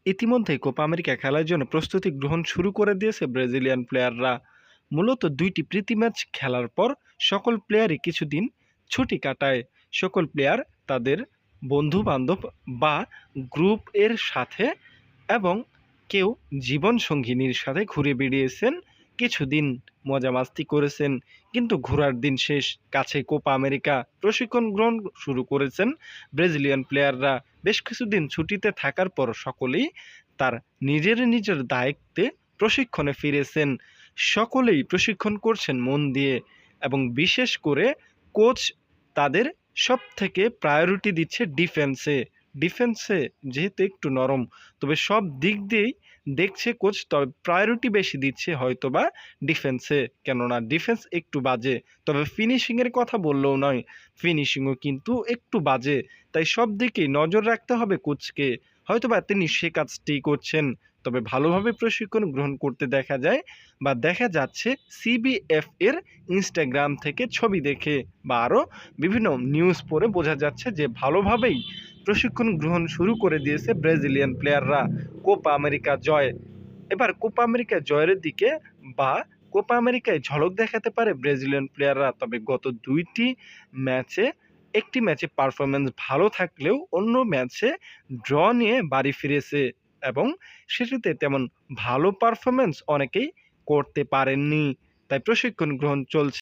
ইতিমধ্যেই Copa America খেলার জন্য প্রস্তুতি গ্রহণ শুরু করে দিয়েছে ব্রাজিলিয়ান প্লেয়াররা। মূলত ২টি প্রীতি ম্যাচ খেলার পর সকল প্লেয়ারই কিছুদিন ছুটি কাটায়। সকল প্লেয়ার তাদের বন্ধু-বান্ধব বা গ্রুপ এর সাথে এবং কেউ জীবনসঙ্গিনীর সাথে ঘুরে বেড়িয়েছেন, কিছুদিন মজা মাস্তি করেছেন। কিন্তু ঘোরার দিন শেষ, কাছে কোপা আমেরিকা। প্রশিক্ষণ গ্রহণ শুরু করেছেন ব্রাজিলিয়ান প্লেয়াররা। বেশ কিছুদিন ছুটিতে থাকার পর সকলেই তার নিজের দায়িত্বে প্রশিক্ষণে ফিরেছেন। সকলেই প্রশিক্ষণ করছেন মন দিয়ে এবং বিশেষ করে কোচ তাদের সবথেকে প্রায়োরিটি দিচ্ছে ডিফেন্সে। ডিফেন্সে যেহেতু একটু নরম, তবে সব দিক দিয়েই দেখছে কোচ, তবে প্রায়োরিটি বেশি দিচ্ছে হয়তোবা ডিফেন্সে, কেননা ডিফেন্স একটু বাজে। তবে ফিনিশিংয়ের কথা বললেও নয়, ফিনিশিংও কিন্তু একটু বাজে। তাই সব দিকেই নজর রাখতে হবে কোচকে। হয়তোবা তিনি সে কাজটি করছেন। তবে ভালোভাবে প্রশিক্ষণ গ্রহণ করতে দেখা যায় বা দেখা যাচ্ছে সিবিএফ এর ইনস্টাগ্রাম থেকে ছবি দেখে বা আরও বিভিন্ন নিউজ পড়ে বোঝা যাচ্ছে যে ভালোভাবেই প্রশিক্ষণ গ্রহণ শুরু করে দিয়েছে ব্রাজিলিয়ান প্লেয়াররা। কোপা আমেরিকা জয়, এবার কোপা আমেরিকা জয়ের দিকে বা কোপা আমেরিকায় ঝলক দেখাতে পারে ব্রাজিলিয়ান প্লেয়াররা। তবে গত ২টি ম্যাচে একটি ম্যাচে পারফরম্যান্স ভালো থাকলেও অন্য ম্যাচে ড্র নিয়ে বাড়ি ফিরেছে এবং সেটিতে তেমন ভালো পারফরম্যান্স অনেকেই করতে পারেননি। তাই প্রশিক্ষণ গ্রহণ চলছে।